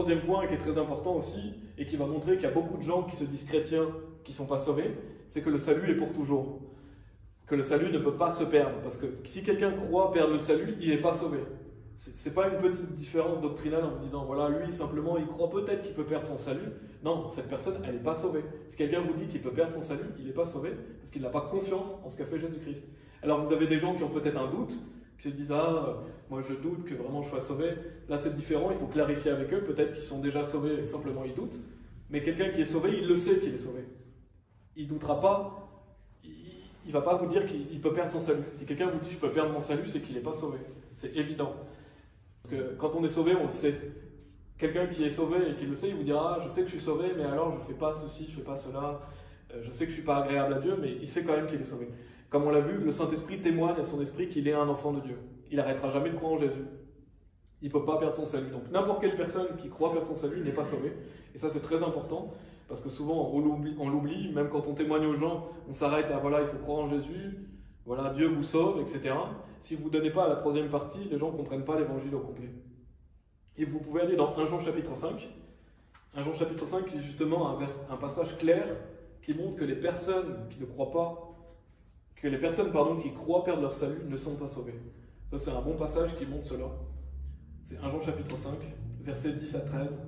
Troisième point qui est très important aussi, et qui va montrer qu'il y a beaucoup de gens qui se disent chrétiens, qui ne sont pas sauvés, c'est que le salut est pour toujours. Que le salut ne peut pas se perdre. Parce que si quelqu'un croit perdre le salut, il n'est pas sauvé. Ce n'est pas une petite différence doctrinale en vous disant, voilà, lui, simplement, il croit peut-être qu'il peut perdre son salut. Non, cette personne, elle n'est pas sauvée. Si quelqu'un vous dit qu'il peut perdre son salut, il n'est pas sauvé, parce qu'il n'a pas confiance en ce qu'a fait Jésus-Christ. Alors vous avez des gens qui ont peut-être un doute, qui se disent, ah, moi je doute que vraiment je sois sauvé. Là c'est différent, il faut clarifier avec eux, peut-être qu'ils sont déjà sauvés et simplement ils doutent. Mais quelqu'un qui est sauvé, il le sait qu'il est sauvé. Il ne doutera pas, il ne va pas vous dire qu'il peut perdre son salut. Si quelqu'un vous dit, je peux perdre mon salut, c'est qu'il n'est pas sauvé. C'est évident. Parce que quand on est sauvé, on le sait. Quelqu'un qui est sauvé et qui le sait, il vous dira, je sais que je suis sauvé, mais alors je ne fais pas ceci, je ne fais pas cela, je sais que je ne suis pas agréable à Dieu, mais il sait quand même qu'il est sauvé. Comme on l'a vu, le Saint-Esprit témoigne à son esprit qu'il est un enfant de Dieu. Il n'arrêtera jamais de croire en Jésus. Il ne peut pas perdre son salut. Donc n'importe quelle personne qui croit perdre son salut n'est pas sauvée. Et ça c'est très important, parce que souvent on l'oublie, même quand on témoigne aux gens, on s'arrête à voilà, il faut croire en Jésus, voilà, Dieu vous sauve, etc. Si vous ne donnez pas à la troisième partie, les gens ne comprennent pas l'évangile au complet. Et vous pouvez aller dans 1 Jean chapitre 5. 1 Jean chapitre 5 est justement un passage clair qui montre que les personnes qui ne croient pas, que les personnes qui croient perdre leur salut ne sont pas sauvées. Ça c'est un bon passage qui montre cela. C'est 1 Jean chapitre 5, versets 10 à 13.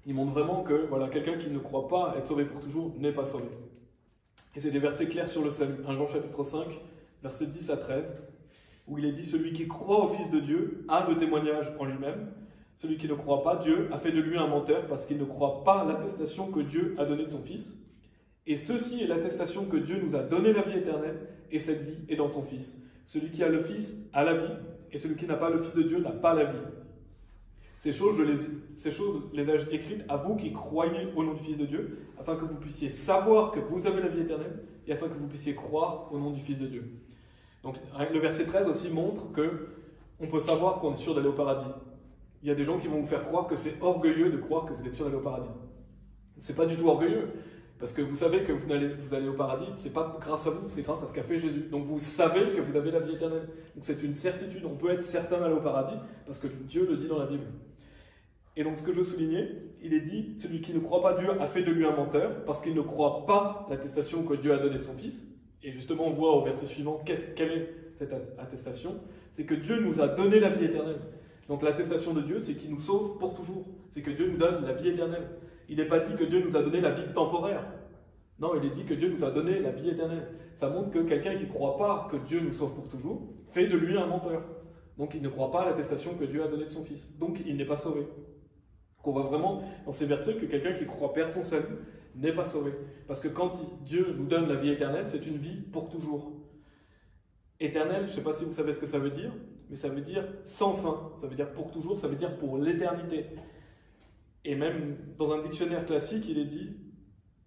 Il montre vraiment que voilà, quelqu'un qui ne croit pas être sauvé pour toujours n'est pas sauvé. Et c'est des versets clairs sur le salut. 1 Jean chapitre 5, versets 10 à 13, où il est dit, celui qui croit au Fils de Dieu a le témoignage en lui-même. Celui qui ne croit pas Dieu a fait de lui un menteur parce qu'il ne croit pas l'attestation que Dieu a donnée de son Fils. Et ceci est l'attestation que Dieu nous a donné la vie éternelle, et cette vie est dans son Fils. Celui qui a le Fils a la vie, et celui qui n'a pas le Fils de Dieu n'a pas la vie. Ces choses, les ai-je écrites à vous qui croyez au nom du Fils de Dieu, afin que vous puissiez savoir que vous avez la vie éternelle, et afin que vous puissiez croire au nom du Fils de Dieu. Donc le verset 13 aussi montre qu'on peut savoir qu'on est sûr d'aller au paradis. Il y a des gens qui vont vous faire croire que c'est orgueilleux de croire que vous êtes sûr d'aller au paradis. C'est pas du tout orgueilleux. Parce que vous savez que vous allez au paradis, c'est pas grâce à vous, c'est grâce à ce qu'a fait Jésus. Donc vous savez que vous avez la vie éternelle. Donc c'est une certitude, on peut être certain d'aller au paradis, parce que Dieu le dit dans la Bible. Et donc ce que je veux souligner, il est dit, celui qui ne croit pas Dieu a fait de lui un menteur, parce qu'il ne croit pas l'attestation que Dieu a donnée son Fils. Et justement on voit au verset suivant, quelle est cette attestation? C'est que Dieu nous a donné la vie éternelle. Donc l'attestation de Dieu, c'est qu'il nous sauve pour toujours. C'est que Dieu nous donne la vie éternelle. Il n'est pas dit que Dieu nous a donné la vie temporaire. Non, il est dit que Dieu nous a donné la vie éternelle. Ça montre que quelqu'un qui ne croit pas que Dieu nous sauve pour toujours fait de lui un menteur. Donc il ne croit pas à l'attestation que Dieu a donnée de son Fils. Donc il n'est pas sauvé. Donc on voit vraiment dans ces versets que quelqu'un qui croit perdre son salut n'est pas sauvé. Parce que quand Dieu nous donne la vie éternelle, c'est une vie pour toujours. Éternel, je ne sais pas si vous savez ce que ça veut dire, mais ça veut dire sans fin. Ça veut dire pour toujours, ça veut dire pour l'éternité. Et même dans un dictionnaire classique, il est dit,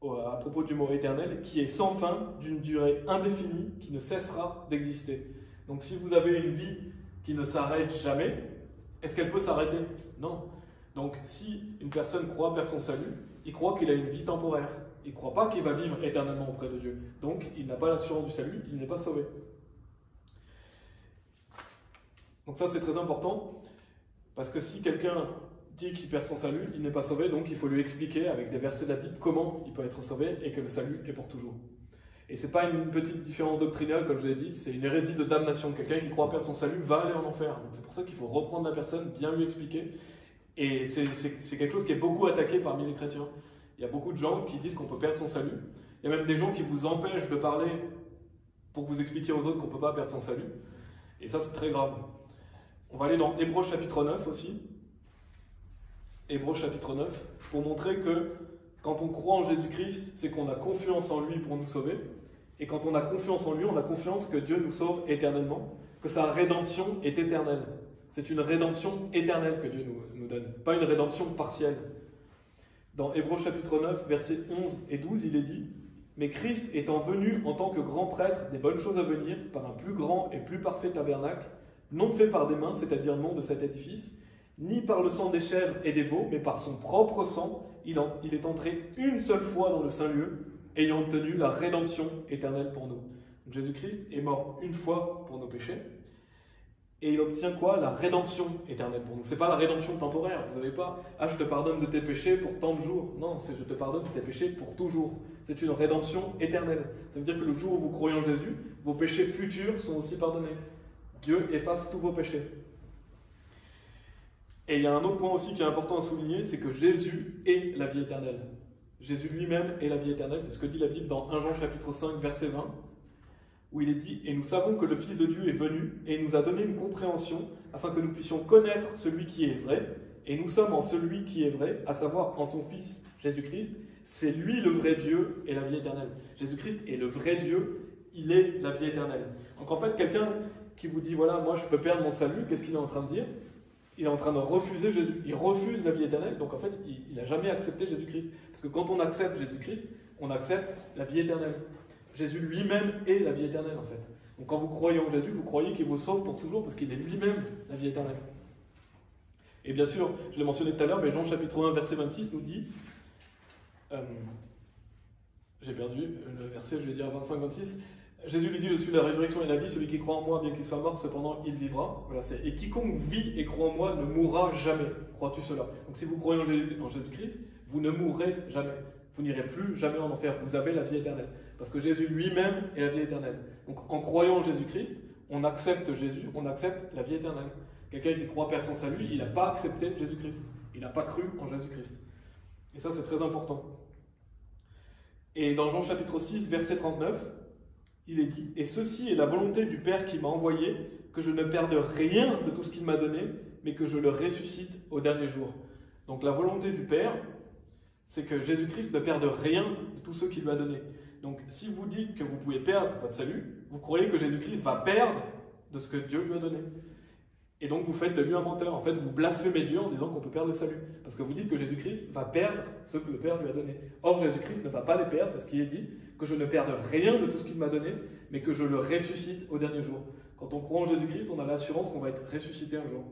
à propos du mot éternel, qui est sans fin, d'une durée indéfinie, qui ne cessera d'exister. Donc si vous avez une vie qui ne s'arrête jamais, est-ce qu'elle peut s'arrêter? Non. Donc si une personne croit perdre son salut, il croit qu'il a une vie temporaire. Il ne croit pas qu'il va vivre éternellement auprès de Dieu. Donc il n'a pas l'assurance du salut, il n'est pas sauvé. Donc ça c'est très important, parce que si quelqu'un dit qu'il perd son salut, il n'est pas sauvé, donc il faut lui expliquer avec des versets de la Bible comment il peut être sauvé et que le salut est pour toujours. Et ce n'est pas une petite différence doctrinale, comme je vous ai dit, c'est une hérésie de damnation. Quelqu'un qui croit perdre son salut va aller en enfer. Donc c'est pour ça qu'il faut reprendre la personne, bien lui expliquer. Et c'est quelque chose qui est beaucoup attaqué parmi les chrétiens. Il y a beaucoup de gens qui disent qu'on peut perdre son salut. Il y a même des gens qui vous empêchent de parler pour vous expliquer aux autres qu'on ne peut pas perdre son salut. Et ça c'est très grave. On va aller dans Hébreux chapitre 9 aussi. Hébreux chapitre 9, pour montrer que quand on croit en Jésus-Christ, c'est qu'on a confiance en lui pour nous sauver. Et quand on a confiance en lui, on a confiance que Dieu nous sauve éternellement, que sa rédemption est éternelle. C'est une rédemption éternelle que Dieu nous donne, pas une rédemption partielle. Dans Hébreux chapitre 9, versets 11 et 12, il est dit « Mais Christ étant venu en tant que grand prêtre des bonnes choses à venir, par un plus grand et plus parfait tabernacle, non fait par des mains, c'est-à-dire non de cet édifice, ni par le sang des chèvres et des veaux, mais par son propre sang, il est entré une seule fois dans le Saint-Lieu, ayant obtenu la rédemption éternelle pour nous. » Donc Jésus-Christ est mort une fois pour nos péchés, et il obtient quoi? La rédemption éternelle pour nous. Ce n'est pas la rédemption temporaire. Vous n'avez pas « Ah, je te pardonne de tes péchés pour tant de jours ». Non, c'est « Je te pardonne de tes péchés pour toujours ». C'est une rédemption éternelle. Ça veut dire que le jour où vous croyez en Jésus, vos péchés futurs sont aussi pardonnés. Dieu efface tous vos péchés. Et il y a un autre point aussi qui est important à souligner, c'est que Jésus est la vie éternelle. Jésus lui-même est la vie éternelle. C'est ce que dit la Bible dans 1 Jean chapitre 5, verset 20, où il est dit « Et nous savons que le Fils de Dieu est venu et il nous a donné une compréhension afin que nous puissions connaître celui qui est vrai. Et nous sommes en celui qui est vrai, à savoir en son Fils Jésus-Christ. C'est lui le vrai Dieu et la vie éternelle. » Jésus-Christ est le vrai Dieu, il est la vie éternelle. Donc en fait, quelqu'un qui vous dit « Voilà, moi je peux perdre mon salut », qu'est-ce qu'il est en train de dire? Il est en train de refuser Jésus. Il refuse la vie éternelle, donc en fait, il n'a jamais accepté Jésus-Christ. Parce que quand on accepte Jésus-Christ, on accepte la vie éternelle. Jésus lui-même est la vie éternelle, en fait. Donc quand vous croyez en Jésus, vous croyez qu'il vous sauve pour toujours, parce qu'il est lui-même la vie éternelle. Et bien sûr, je l'ai mentionné tout à l'heure, mais Jean chapitre 1, verset 26 nous dit... j'ai perdu le verset, je vais dire 25-26. Jésus lui dit, je suis la résurrection et la vie, celui qui croit en moi, bien qu'il soit mort, cependant il vivra. Voilà, et quiconque vit et croit en moi ne mourra jamais. Crois-tu cela? Donc si vous croyez en Jésus-Christ, vous ne mourrez jamais. Vous n'irez plus jamais en enfer. Vous avez la vie éternelle. Parce que Jésus lui-même est la vie éternelle. Donc en croyant en Jésus-Christ, on accepte Jésus, on accepte la vie éternelle. Quelqu'un qui croit perdre son salut, il n'a pas accepté Jésus-Christ. Il n'a pas cru en Jésus-Christ. Et ça, c'est très important. Et dans Jean chapitre 6, verset 39, il est dit « Et ceci est la volonté du Père qui m'a envoyé, que je ne perde rien de tout ce qu'il m'a donné, mais que je le ressuscite au dernier jour. » Donc la volonté du Père, c'est que Jésus-Christ ne perde rien de tout ce qu'il lui a donné. Donc si vous dites que vous pouvez perdre votre salut, vous croyez que Jésus-Christ va perdre de ce que Dieu lui a donné. Et donc vous faites de lui un menteur. En fait, vous blasphémez Dieu en disant qu'on peut perdre le salut. Parce que vous dites que Jésus-Christ va perdre ce que le Père lui a donné. Or, Jésus-Christ ne va pas les perdre, c'est ce qui est dit, que je ne perde rien de tout ce qu'il m'a donné, mais que je le ressuscite au dernier jour. Quand on croit en Jésus-Christ, on a l'assurance qu'on va être ressuscité un jour.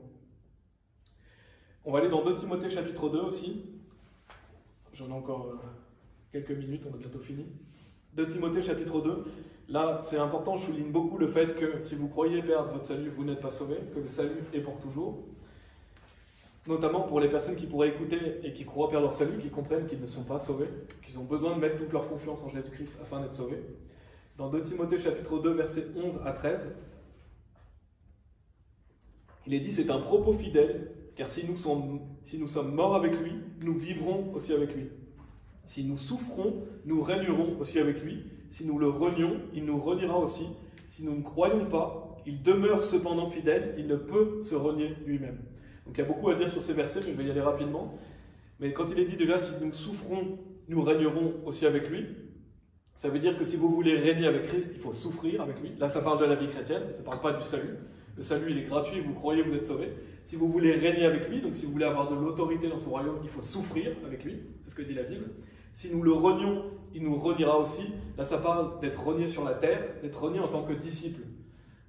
On va aller dans 2 Timothée chapitre 2 aussi. J'en ai encore quelques minutes, on a bientôt fini. 2 Timothée chapitre 2. Là, c'est important, je souligne beaucoup le fait que si vous croyez perdre votre salut, vous n'êtes pas sauvés, que le salut est pour toujours. Notamment pour les personnes qui pourraient écouter et qui croient perdre leur salut, qui comprennent qu'ils ne sont pas sauvés, qu'ils ont besoin de mettre toute leur confiance en Jésus-Christ afin d'être sauvés. Dans 2 Timothée chapitre 2, versets 11 à 13, il est dit « C'est un propos fidèle, car si nous sommes morts avec lui, nous vivrons aussi avec lui. Si nous souffrons, nous régnerons aussi avec lui. Si nous le renions, il nous reniera aussi. Si nous ne croyons pas, il demeure cependant fidèle, il ne peut se renier lui-même. » Donc il y a beaucoup à dire sur ces versets, mais je vais y aller rapidement. Mais quand il est dit déjà, si nous souffrons, nous régnerons aussi avec lui, ça veut dire que si vous voulez régner avec Christ, il faut souffrir avec lui. Là, ça parle de la vie chrétienne, ça ne parle pas du salut. Le salut, il est gratuit, vous croyez, vous êtes sauvés. Si vous voulez régner avec lui, donc si vous voulez avoir de l'autorité dans son royaume, il faut souffrir avec lui. C'est ce que dit la Bible. Si nous le renions, il nous reniera aussi. Là, ça parle d'être renié sur la terre, d'être renié en tant que disciple.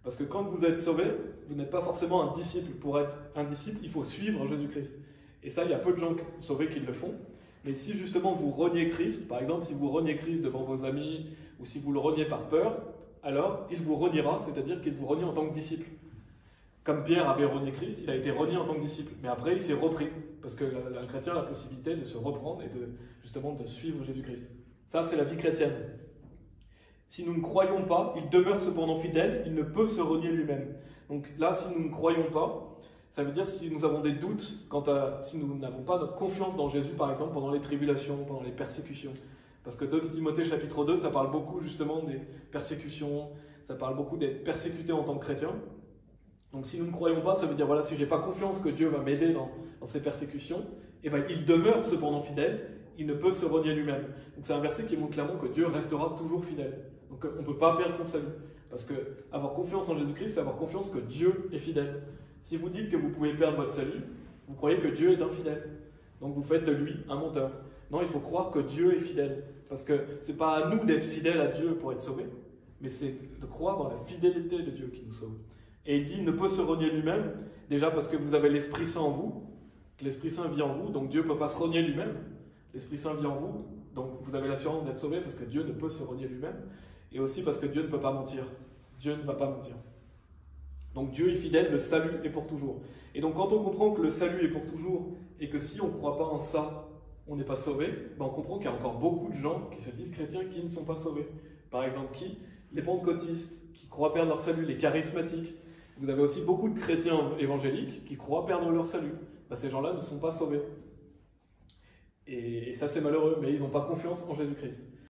Parce que quand vous êtes sauvé, vous n'êtes pas forcément un disciple. Pour être un disciple, il faut suivre Jésus-Christ. Et ça, il y a peu de gens sauvés qui le font. Mais si justement vous reniez Christ, par exemple, si vous reniez Christ devant vos amis, ou si vous le reniez par peur, alors il vous reniera, c'est-à-dire qu'il vous renie en tant que disciple. Comme Pierre avait renié Christ, il a été renié en tant que disciple. Mais après, il s'est repris. Parce que un chrétien a la possibilité de se reprendre et justement de suivre Jésus-Christ. Ça, c'est la vie chrétienne. Si nous ne croyons pas, il demeure cependant fidèle, il ne peut se renier lui-même. Donc là, si nous ne croyons pas, ça veut dire si nous avons des doutes, si nous n'avons pas notre confiance dans Jésus, par exemple, pendant les tribulations, pendant les persécutions. Parce que 2 Timothée chapitre 2, ça parle beaucoup justement des persécutions, ça parle beaucoup d'être persécuté en tant que chrétien. Donc si nous ne croyons pas, ça veut dire, voilà, si je n'ai pas confiance que Dieu va m'aider dans ces persécutions, eh ben, il demeure cependant fidèle, il ne peut se renier lui-même. Donc c'est un verset qui montre clairement que Dieu restera toujours fidèle. Donc on ne peut pas perdre son salut. Parce que avoir confiance en Jésus-Christ, c'est avoir confiance que Dieu est fidèle. Si vous dites que vous pouvez perdre votre salut, vous croyez que Dieu est infidèle. Donc vous faites de lui un menteur. Non, il faut croire que Dieu est fidèle. Parce que ce n'est pas à nous d'être fidèles à Dieu pour être sauvés, mais c'est de croire dans la fidélité de Dieu qui nous sauve. Et il dit, il ne peut se renier lui-même, déjà parce que vous avez l'Esprit Saint en vous, que l'Esprit Saint vit en vous, donc Dieu ne peut pas se renier lui-même. L'Esprit Saint vit en vous, donc vous avez l'assurance d'être sauvé parce que Dieu ne peut se renier lui-même, et aussi parce que Dieu ne peut pas mentir. Dieu ne va pas mentir. Donc Dieu est fidèle, le salut est pour toujours. Et donc quand on comprend que le salut est pour toujours, et que si on ne croit pas en ça, on n'est pas sauvé, ben on comprend qu'il y a encore beaucoup de gens qui se disent chrétiens qui ne sont pas sauvés. Par exemple, qui? Les pentecôtistes, qui croient perdre leur salut, les charismatiques. Vous avez aussi beaucoup de chrétiens évangéliques qui croient perdre leur salut. Ben, ces gens-là ne sont pas sauvés. Et ça, c'est malheureux, mais ils n'ont pas confiance en Jésus-Christ.